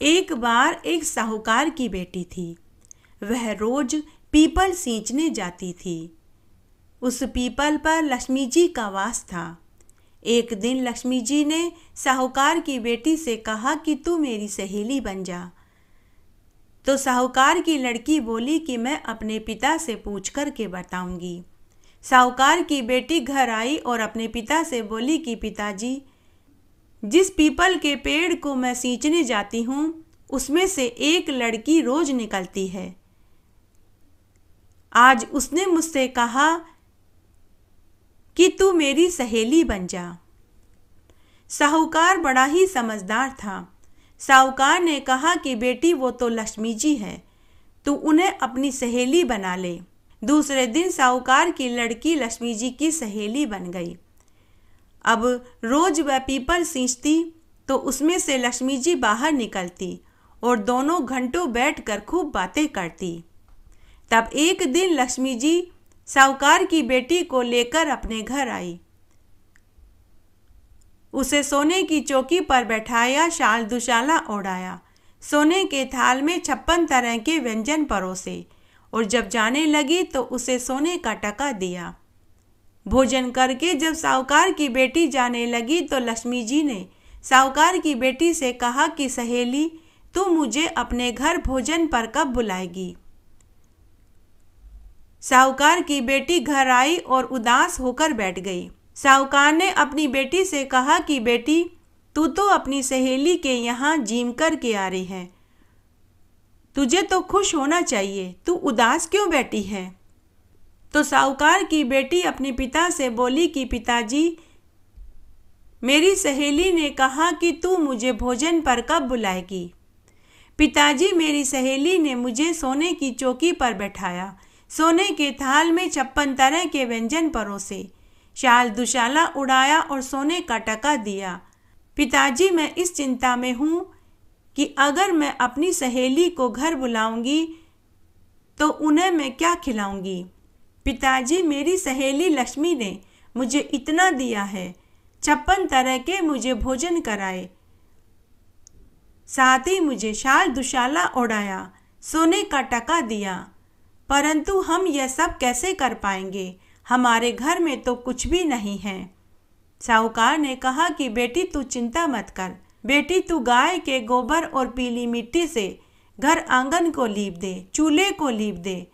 एक बार एक साहूकार की बेटी थी। वह रोज पीपल सींचने जाती थी। उस पीपल पर लक्ष्मी जी का वास था। एक दिन लक्ष्मी जी ने साहूकार की बेटी से कहा कि तू मेरी सहेली बन जा। तो साहूकार की लड़की बोली कि मैं अपने पिता से पूछ कर के बताऊंगी। साहूकार की बेटी घर आई और अपने पिता से बोली कि पिताजी, जिस पीपल के पेड़ को मैं सींचने जाती हूँ उसमें से एक लड़की रोज निकलती है। आज उसने मुझसे कहा कि तू मेरी सहेली बन जा। साहूकार बड़ा ही समझदार था। साहूकार ने कहा कि बेटी वो तो लक्ष्मी जी है, तू उन्हें अपनी सहेली बना ले। दूसरे दिन साहूकार की लड़की लक्ष्मी जी की सहेली बन गई। अब रोज वह पीपल सींचती तो उसमें से लक्ष्मी जी बाहर निकलती और दोनों घंटों बैठकर खूब बातें करती। तब एक दिन लक्ष्मी जी साहूकार की बेटी को लेकर अपने घर आई। उसे सोने की चौकी पर बैठाया, शाल दुशाला ओढ़ाया, सोने के थाल में 56 तरह के व्यंजन परोसे और जब जाने लगी तो उसे सोने का टका दिया। भोजन करके जब साहूकार की बेटी जाने लगी तो लक्ष्मी जी ने साहूकार की बेटी से कहा कि सहेली, तू मुझे अपने घर भोजन पर कब बुलाएगी। साहूकार की बेटी घर आई और उदास होकर बैठ गई। साहूकार ने अपनी बेटी से कहा कि बेटी, तू तो अपनी सहेली के यहाँ जिम कर के आ रही है, तुझे तो खुश होना चाहिए, तू उदास क्यों बैठी है। तो साहूकार की बेटी अपने पिता से बोली कि पिताजी, मेरी सहेली ने कहा कि तू मुझे भोजन पर कब बुलाएगी। पिताजी, मेरी सहेली ने मुझे सोने की चौकी पर बैठाया, सोने के थाल में 56 तरह के व्यंजन परोसे, शाल दुशाला उड़ाया और सोने का टका दिया। पिताजी, मैं इस चिंता में हूँ कि अगर मैं अपनी सहेली को घर बुलाऊंगी तो उन्हें मैं क्या खिलाऊंगी। पिताजी, मेरी सहेली लक्ष्मी ने मुझे इतना दिया है, 56 तरह के मुझे भोजन कराए, साथ ही मुझे शाल दुशाला ओढ़ाया, सोने का टका दिया, परंतु हम यह सब कैसे कर पाएंगे, हमारे घर में तो कुछ भी नहीं है। साहूकार ने कहा कि बेटी तू चिंता मत कर, बेटी तू गाय के गोबर और पीली मिट्टी से घर आंगन को लीप दे, चूल्हे को लीप दे।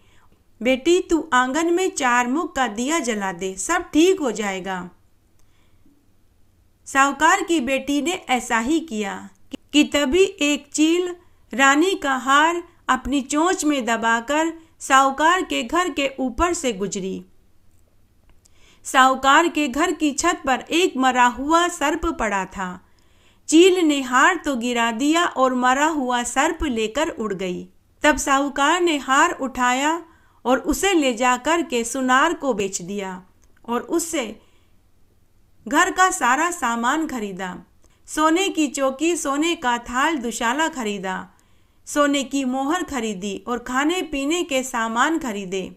बेटी तू आंगन में 4 मुख का दिया जला दे, सब ठीक हो जाएगा। साहूकार की बेटी ने ऐसा ही किया कि तभी एक चील रानी का हार अपनी चोंच में दबाकर साहूकार के घर के ऊपर से गुजरी। साहूकार के घर की छत पर एक मरा हुआ सर्प पड़ा था। चील ने हार तो गिरा दिया और मरा हुआ सर्प लेकर उड़ गई। तब साहूकार ने हार उठाया और उसे ले जाकर के सुनार को बेच दिया और उससे घर का सारा सामान खरीदा। सोने की चौकी, सोने का थाल दुशाला खरीदा, सोने की मोहर खरीदी और खाने पीने के सामान खरीदे।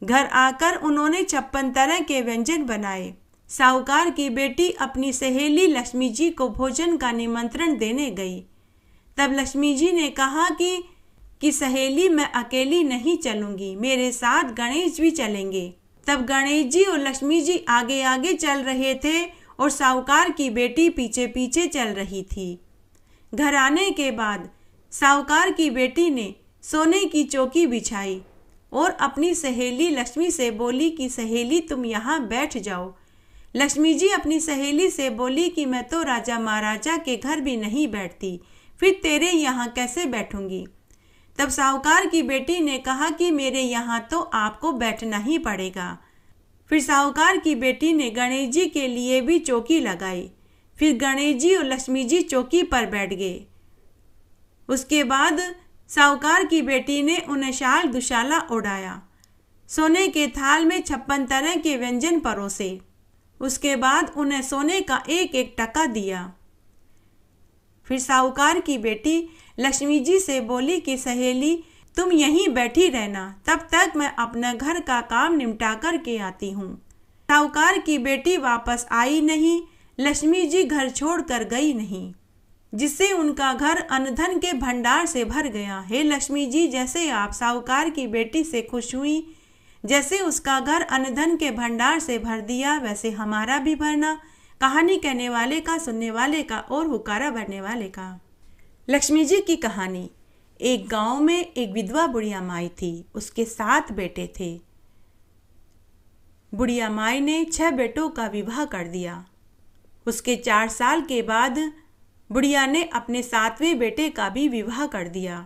घर आकर उन्होंने 56 तरह के व्यंजन बनाए। साहूकार की बेटी अपनी सहेली लक्ष्मी जी को भोजन का निमंत्रण देने गई। तब लक्ष्मी जी ने कहा कि सहेली, मैं अकेली नहीं चलूंगी, मेरे साथ गणेश भी चलेंगे। तब गणेश जी और लक्ष्मी जी आगे आगे चल रहे थे और साहूकार की बेटी पीछे पीछे चल रही थी। घर आने के बाद साहूकार की बेटी ने सोने की चौकी बिछाई और अपनी सहेली लक्ष्मी से बोली कि सहेली, तुम यहाँ बैठ जाओ। लक्ष्मी जी अपनी सहेली से बोली कि मैं तो राजा महाराजा के घर भी नहीं बैठती, फिर तेरे यहाँ कैसे बैठूंगी। तब साहूकार की बेटी ने कहा कि मेरे यहाँ तो आपको बैठना ही पड़ेगा। फिर साहूकार की बेटी ने गणेश जी के लिए भी चौकी लगाई। फिर गणेश जी और लक्ष्मी जी चौकी पर बैठ गए। उसके बाद साहूकार की बेटी ने उन्हें शाल दुशाला ओढ़ाया, सोने के थाल में 56 तरह के व्यंजन परोसे। उसके बाद उन्हें सोने का एक एक टका दिया। फिर साहूकार की बेटी लक्ष्मी जी से बोली कि सहेली, तुम यहीं बैठी रहना, तब तक मैं अपना घर का काम निपटा कर के आती हूँ। साहूकार की बेटी वापस आई नहीं, लक्ष्मी जी घर छोड़ कर गई नहीं। जिससे उनका घर अन्न-धन के भंडार से भर गया। हे लक्ष्मी जी, जैसे आप साहूकार की बेटी से खुश हुई, जैसे उसका घर अन्न-धन के भंडार से भर दिया, वैसे हमारा भी भरना। कहानी कहने वाले का, सुनने वाले का और हुक्कारा भरने वाले का। लक्ष्मी जी की कहानी। एक गांव में एक विधवा बुढ़िया माई थी। उसके 7 बेटे थे। बुढ़िया माई ने 6 बेटों का विवाह कर दिया। उसके 4 साल के बाद बुढ़िया ने अपने 7वें बेटे का भी विवाह कर दिया।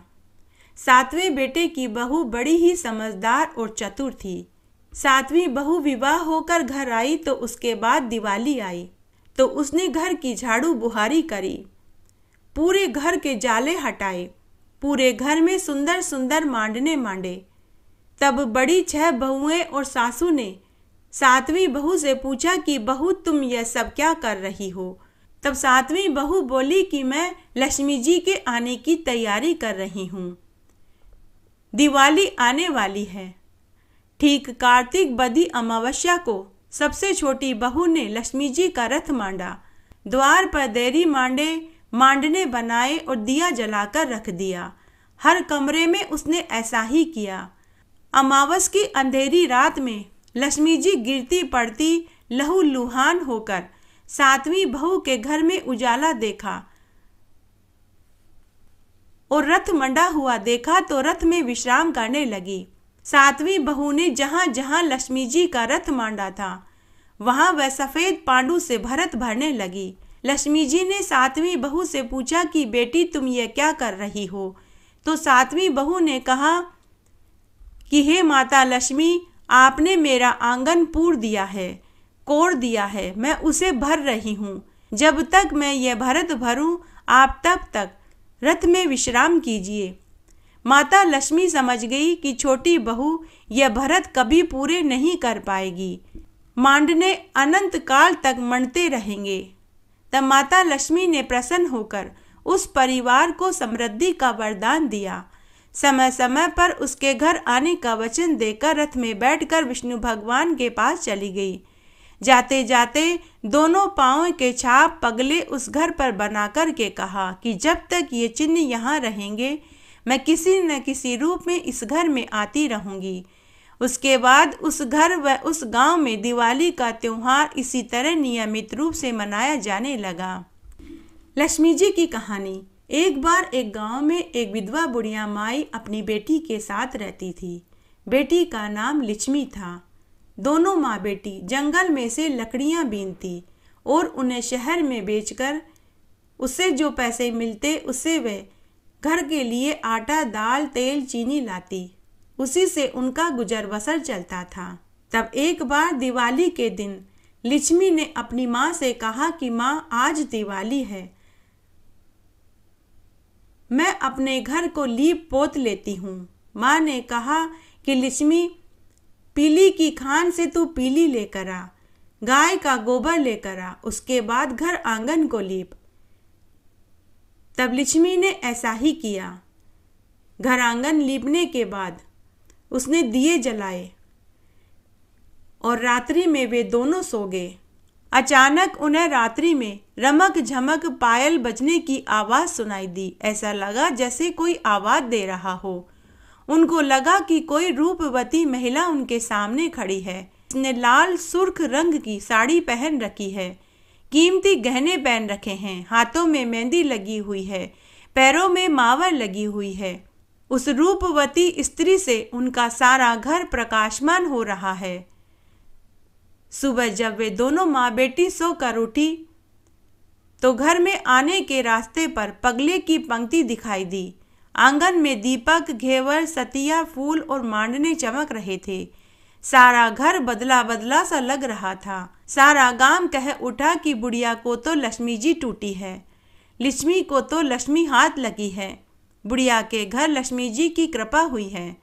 7वें बेटे की बहू बड़ी ही समझदार और चतुर थी। 7वीं बहू विवाह होकर घर आई तो उसके बाद दिवाली आई तो उसने घर की झाड़ू बुहारी करी, पूरे घर के जाले हटाए, पूरे घर में सुंदर सुंदर मांडने मांडे। तब बड़ी 6 बहुएं और सासू ने 7वीं बहू से पूछा कि बहू, तुम यह सब क्या कर रही हो? तब 7वीं बहू बोली कि मैं लक्ष्मी जी के आने की तैयारी कर रही हूँ। दिवाली आने वाली है। ठीक कार्तिक बदी अमावस्या को सबसे छोटी बहू ने लक्ष्मी जी का रथ मांडा, द्वार पर देरी मांडने बनाए और दिया जलाकर रख दिया। हर कमरे में उसने ऐसा ही किया। अमावस की अंधेरी रात में लक्ष्मी जी गिरती पड़ती लहूलुहान होकर 7वीं बहू के घर में उजाला देखा और रथ मंडा हुआ देखा तो रथ में विश्राम करने लगी। 7वीं बहू ने जहां जहां लक्ष्मी जी का रथ मांडा था वहां वह सफेद पांडु से भरत भरने लगी। लक्ष्मी जी ने 7वीं बहू से पूछा कि बेटी, तुम ये क्या कर रही हो? तो 7वीं बहू ने कहा कि हे माता लक्ष्मी, आपने मेरा आंगन पूर दिया है, कोड़ दिया है, मैं उसे भर रही हूँ। जब तक मैं यह भरत भरूं, आप तब तक रथ में विश्राम कीजिए। माता लक्ष्मी समझ गई कि छोटी बहू यह भरत कभी पूरे नहीं कर पाएगी, मांडने अनंत काल तक मंडते रहेंगे। तब माता लक्ष्मी ने प्रसन्न होकर उस परिवार को समृद्धि का वरदान दिया। समय समय पर उसके घर आने का वचन देकर रथ में बैठकर विष्णु भगवान के पास चली गई। जाते जाते दोनों पांवों के छाप पगले उस घर पर बनाकर के कहा कि जब तक ये चिन्ह यहाँ रहेंगे, मैं किसी न किसी रूप में इस घर में आती रहूंगी। उसके बाद उस घर व उस गांव में दिवाली का त्योहार इसी तरह नियमित रूप से मनाया जाने लगा। लक्ष्मी जी की कहानी। एक बार एक गांव में एक विधवा बुढ़िया माई अपनी बेटी के साथ रहती थी। बेटी का नाम लक्ष्मी था। दोनों माँ बेटी जंगल में से लकड़ियाँ बीनती और उन्हें शहर में बेचकर उससे जो पैसे मिलते उससे वे घर के लिए आटा, दाल, तेल, चीनी लाती। उसी से उनका गुजर बसर चलता था। तब एक बार दिवाली के दिन लक्ष्मी ने अपनी माँ से कहा कि माँ, आज दिवाली है, मैं अपने घर को लीप पोत लेती हूँ। माँ ने कहा कि लक्ष्मी, पीली की खान से तू पीली लेकर आ, गाय का गोबर लेकर आ, उसके बाद घर आंगन को लीप। तब लक्ष्मी ने ऐसा ही किया। घर आंगन लीपने के बाद उसने दिए जलाए और रात्रि में वे दोनों सो गए। अचानक उन्हें रात्रि में रमक झमक पायल बजने की आवाज सुनाई दी। ऐसा लगा जैसे कोई आवाज दे रहा हो। उनको लगा कि कोई रूपवती महिला उनके सामने खड़ी है। उसने लाल सुर्ख रंग की साड़ी पहन रखी है, कीमती गहने पहन रखे हैं, हाथों में मेहंदी लगी हुई है, पैरों में मावर लगी हुई है। उस रूपवती स्त्री से उनका सारा घर प्रकाशमान हो रहा है। सुबह जब वे दोनों माँ बेटी सोकर उठी तो घर में आने के रास्ते पर पगले की पंक्ति दिखाई दी। आंगन में दीपक, घेवर, सतिया, फूल और मांडने चमक रहे थे। सारा घर बदला बदला सा लग रहा था। सारा गांव कह उठा कि बुढ़िया को तो लक्ष्मी जी टूटी है, लक्ष्मी को तो लक्ष्मी हाथ लगी है, बुढ़िया के घर लक्ष्मी जी की कृपा हुई है।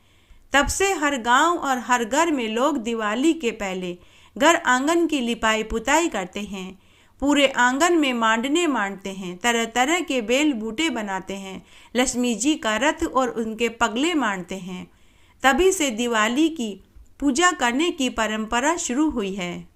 तब से हर गांव और हर घर में लोग दिवाली के पहले घर आंगन की लिपाई पुताई करते हैं। पूरे आंगन में मांडने मांडते हैं, तरह तरह के बेल बूटे बनाते हैं, लक्ष्मी जी का रथ और उनके पगले मांडते हैं। तभी से दिवाली की पूजा करने की परंपरा शुरू हुई है।